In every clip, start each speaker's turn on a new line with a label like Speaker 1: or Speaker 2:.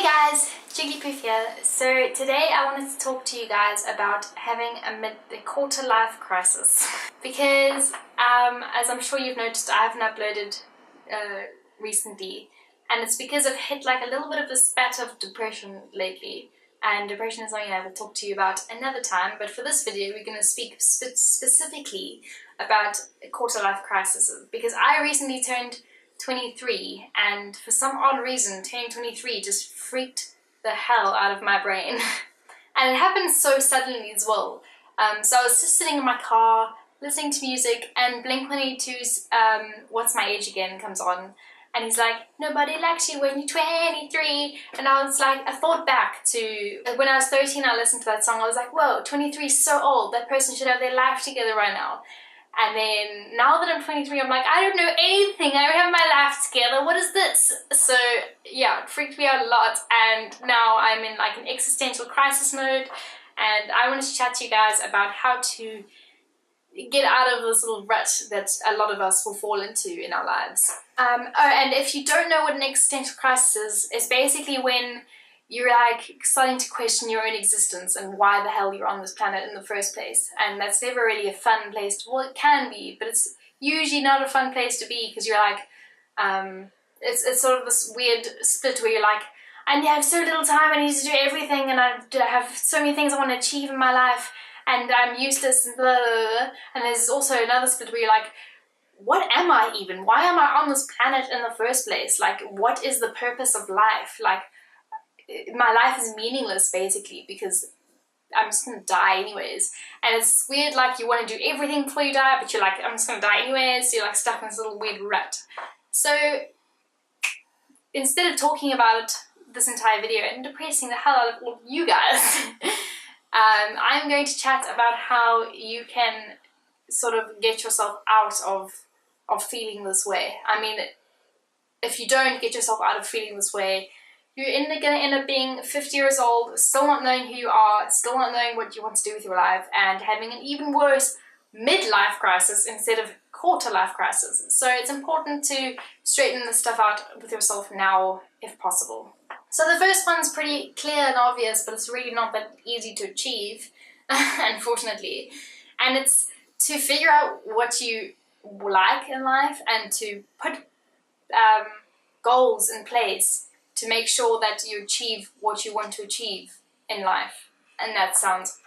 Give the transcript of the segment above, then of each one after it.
Speaker 1: Hi guys, Jiggliepoof here. So today I wanted to talk to you guys about having a quarter life crisis because as I'm sure you've noticed, I haven't uploaded recently, and it's because I've hit like a little bit of a spat of depression lately, and depression is something I will talk to you about another time, but for this video we're going to speak specifically about quarter life crises because I recently turned 23, and for some odd reason turning 23 just freaked the hell out of my brain and it happened so suddenly as well. So I was just sitting in my car listening to music and Blink-182's What's My Age Again comes on, and he's like, nobody likes you when you're 23, and I was like, I thought back to when I was 13. I listened to that song, I was like, whoa, 23 is so old, that person should have their life together right now. And then now that I'm 23, I'm like, I don't know anything, I don't have my life together, what is this? So yeah, it freaked me out a lot, and now I'm in like an existential crisis mode, and I wanted to chat to you guys about how to get out of this little rut that a lot of us will fall into in our lives. And if you don't know what an existential crisis is, it's basically when you're like starting to question your own existence and why the hell you're on this planet in the first place. And that's never really a fun place to, well, it can be, but it's usually not a fun place to be because you're like, it's sort of this weird split where you're like, I have so little time, I need to do everything, and I have so many things I want to achieve in my life, and I'm useless, and blah, blah, blah. And there's also another split where you're like, what am I even? Why am I on this planet in the first place? Like, what is the purpose of life? Like, my life is meaningless basically because I'm just gonna die anyways. And it's weird, like you want to do everything before you die, but you're like, I'm just gonna die anyways, so you're like stuck in this little weird rut. So instead of talking about it this entire video and depressing the hell out of all of you guys, I'm going to chat about how you can sort of get yourself out of feeling this way. I mean, if you don't get yourself out of feeling this way, you're going to end up being 50 years old, still not knowing who you are, still not knowing what you want to do with your life, and having an even worse midlife crisis instead of quarter life crisis. So it's important to straighten this stuff out with yourself now, if possible. So the first one's pretty clear and obvious, but it's really not that easy to achieve, unfortunately. And it's to figure out what you like in life and to put goals in place to make sure that you achieve what you want to achieve in life. And that sounds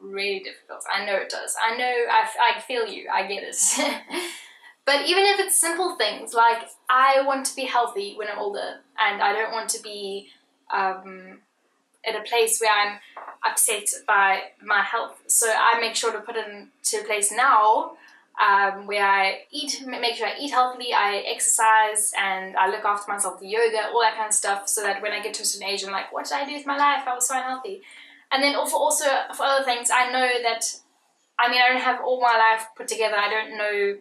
Speaker 1: really difficult. I know it does. I know, I feel you, I get it. But even if it's simple things, like I want to be healthy when I'm older, and I don't want to be at a place where I'm upset by my health. So I make sure to put it into place now, where I make sure I eat healthily, I exercise, and I look after myself, the yoga, all that kind of stuff, so that when I get to a certain age, I'm like, what did I do with my life? I was so unhealthy. And then also for other things, I know that, I mean, I don't have all my life put together, I don't know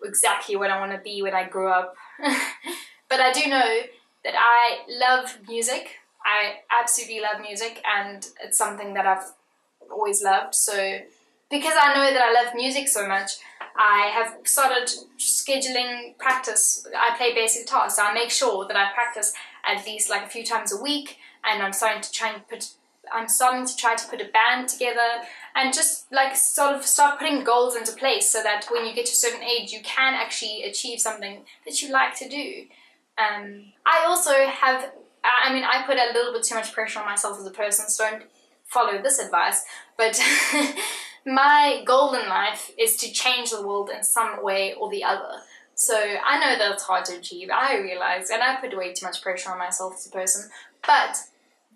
Speaker 1: exactly what I want to be when I grow up, but I do know that I love music. I absolutely love music, and it's something that I've always loved. So because I know that I love music so much, I have started scheduling practice. I play basic guitar, so I make sure that I practice at least like a few times a week, and I'm starting to try to put a band together, and just like sort of start putting goals into place so that when you get to a certain age, you can actually achieve something that you like to do. I also have, I mean, I put a little bit too much pressure on myself as a person, so don't follow this advice, but my goal in life is to change the world in some way or the other. So I know that it's hard to achieve, I realize, and I put way too much pressure on myself as a person, but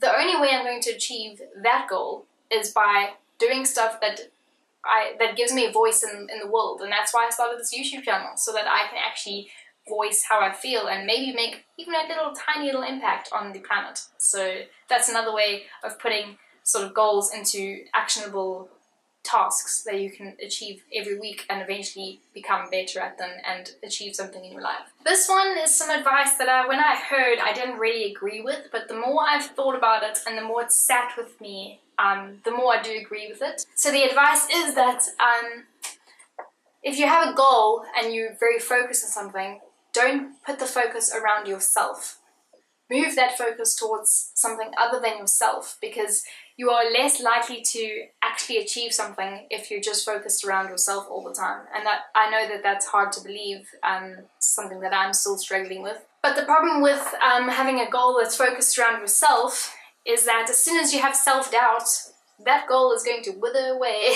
Speaker 1: the only way I'm going to achieve that goal is by doing stuff that gives me a voice in the world, and that's why I started this YouTube channel, so that I can actually voice how I feel and maybe make even a tiny little impact on the planet. So that's another way of putting sort of goals into actionable tasks that you can achieve every week and eventually become better at them and achieve something in your life. This one is some advice that when I heard, I didn't really agree with, but the more I've thought about it and the more it's sat with me, the more I do agree with it. So the advice is that if you have a goal and you're very focused on something, don't put the focus around yourself. move that focus towards something other than yourself, because you are less likely to actually achieve something if you're just focused around yourself all the time. And that, I know that that's hard to believe, something that I'm still struggling with. But the problem with having a goal that's focused around yourself is that as soon as you have self-doubt, that goal is going to wither away.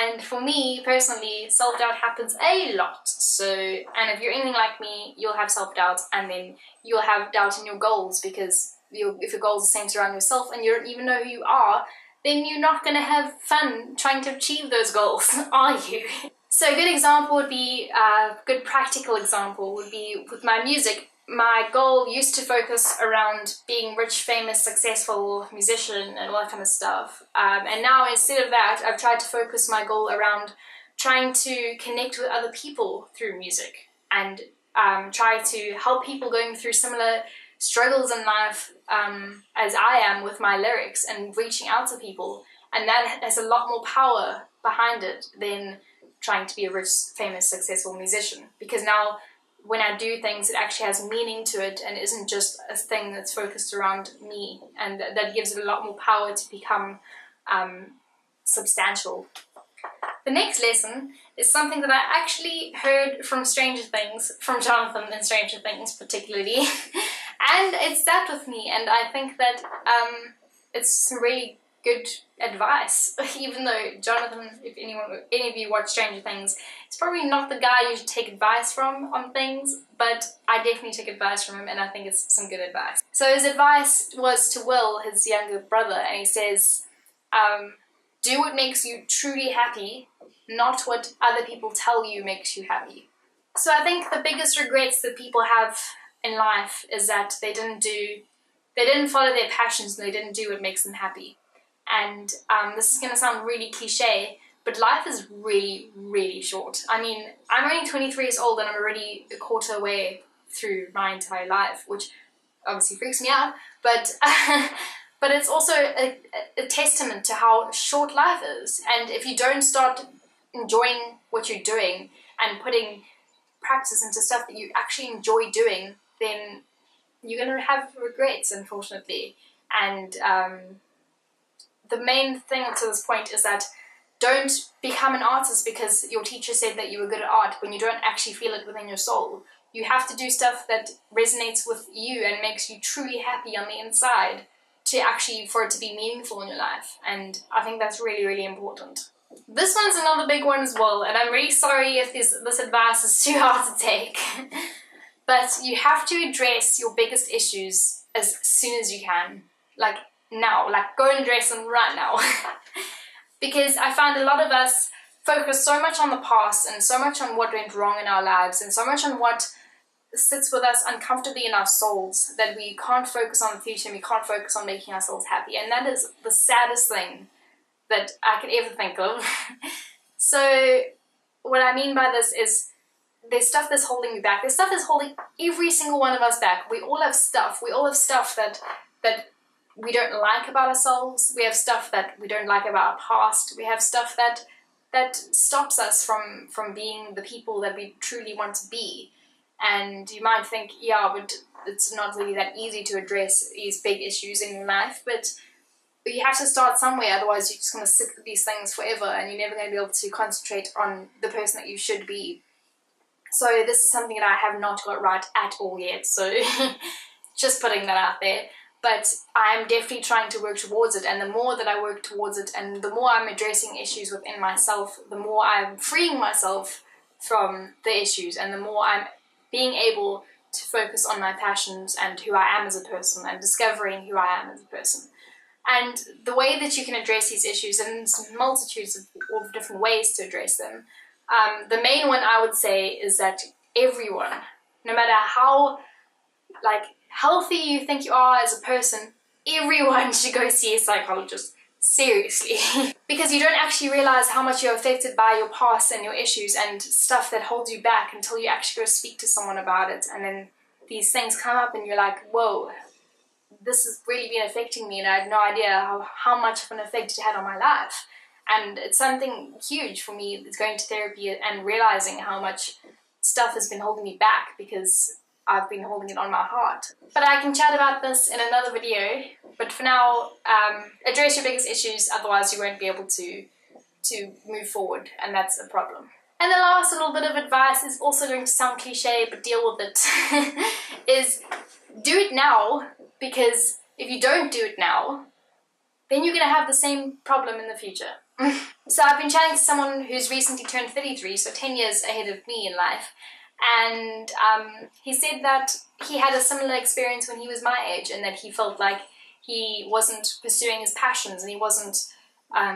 Speaker 1: And for me personally, self-doubt happens a lot. So, and if you're anything like me, you'll have self-doubt, and then you'll have doubt in your goals, because if your goals are centered around yourself and you don't even know who you are, then you're not going to have fun trying to achieve those goals, are you? So a good example would be, a good practical example would be with my music. My goal used to focus around being rich, famous, successful musician and all that kind of stuff. And now instead of that, I've tried to focus my goal around trying to connect with other people through music, and try to help people going through similar struggles in life as I am with my lyrics, and reaching out to people. And that has a lot more power behind it than trying to be a rich, famous, successful musician. Because now when I do things, it actually has meaning to it and isn't just a thing that's focused around me, and that gives it a lot more power to become substantial. The next lesson is something that I actually heard from Stranger Things, from Jonathan in Stranger Things particularly, and it sat with me, and I think that it's some really good advice. Even though Jonathan, if any of you watch Stranger Things, it's probably not the guy you should take advice from on things, but I definitely took advice from him, and I think it's some good advice. So his advice was to Will, his younger brother, and he says, do what makes you truly happy, not what other people tell you makes you happy. So I think the biggest regrets that people have in life is that they didn't follow their passions, and they didn't do what makes them happy. And this is going to sound really cliche, but life is really, really short. I mean, I'm only 23 years old and I'm already a quarter way through my entire life, which obviously freaks me out, but but it's also a testament to how short life is. And if you don't start enjoying what you're doing and putting practice into stuff that you actually enjoy doing, then you're going to have regrets, unfortunately. And the main thing to this point is that don't become an artist because your teacher said that you were good at art when you don't actually feel it within your soul. You have to do stuff that resonates with you and makes you truly happy on the inside for it to be meaningful in your life. And I think that's really, really important. This one's another big one as well, and I'm really sorry if this advice is too hard to take. But you have to address your biggest issues as soon as you can. Like now, like go and address them right now. Because I find a lot of us focus so much on the past and so much on what went wrong in our lives and so much on what sits with us uncomfortably in our souls that we can't focus on the future and we can't focus on making ourselves happy. And that is the saddest thing that I could ever think of. So what I mean by this is there's stuff that's holding me back. There's stuff that's holding every single one of us back. We all have stuff. We all have stuff that we don't like about ourselves. We have stuff that we don't like about our past. We have stuff that stops us from being the people that we truly want to be. And you might think, yeah, but it's not really that easy to address these big issues in your life, but you have to start somewhere, otherwise you're just going to sit with these things forever and you're never going to be able to concentrate on the person that you should be. So this is something that I have not got right at all yet, so just putting that out there. But I'm definitely trying to work towards it, and the more that I work towards it and the more I'm addressing issues within myself, the more I'm freeing myself from the issues and the more I'm being able to focus on my passions and who I am as a person and discovering who I am as a person. And the way that you can address these issues, and there's multitudes of different ways to address them, the main one I would say is that everyone, no matter how healthy you think you are as a person, everyone should go see a psychologist. Seriously. Because you don't actually realize how much you're affected by your past and your issues and stuff that holds you back until you actually go speak to someone about it, and then these things come up and you're like, whoa, this has really been affecting me and I had no idea how much of an effect it had on my life. And it's something huge for me, it's going to therapy and realizing how much stuff has been holding me back, because I've been holding it on my heart. But I can chat about this in another video. But for now, address your biggest issues, otherwise you won't be able to move forward, and that's a problem. And the last little bit of advice is also going to sound cliche, but deal with it, is do it now, because if you don't do it now, then you're going to have the same problem in the future. So I've been chatting to someone who's recently turned 33, so 10 years ahead of me in life, and he said that he had a similar experience when he was my age, and that he felt like he wasn't pursuing his passions and he wasn't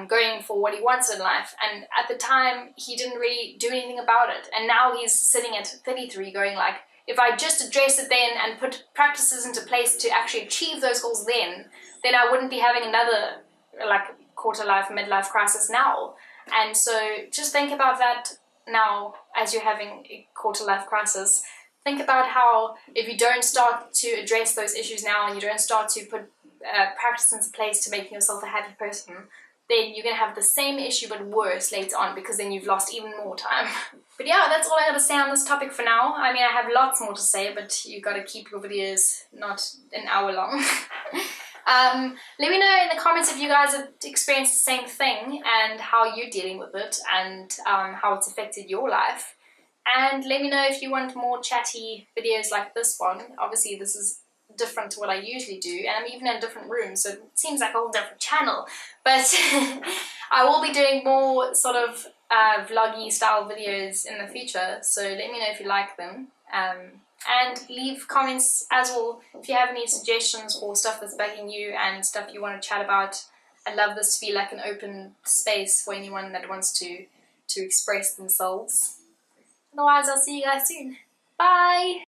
Speaker 1: going for what he wanted in life, and at the time he didn't really do anything about it, and now he's sitting at 33 going like, if I just address it then and put practices into place to actually achieve those goals then I wouldn't be having another like quarter-life, midlife crisis now. And so just think about that now as you're having a quarter-life crisis. Think about how if you don't start to address those issues now and you don't start to put practice into place to making yourself a happy person, then you're going to have the same issue but worse later on, because then you've lost even more time. But yeah, that's all I got to say on this topic for now. I mean, I have lots more to say, but you got to keep your videos not an hour long. Let me know in the comments if you guys have experienced the same thing and how you're dealing with it, and how it's affected your life. And let me know if you want more chatty videos like this one. Obviously this is different to what I usually do, and I'm even in a different room, so it seems like a whole different channel. But I will be doing more sort of vloggy style videos in the future, so let me know if you like them. And leave comments as well if you have any suggestions for stuff that's bugging you and stuff you want to chat about. I'd love this to be like an open space for anyone that wants to express themselves. Otherwise, I'll see you guys soon. Bye!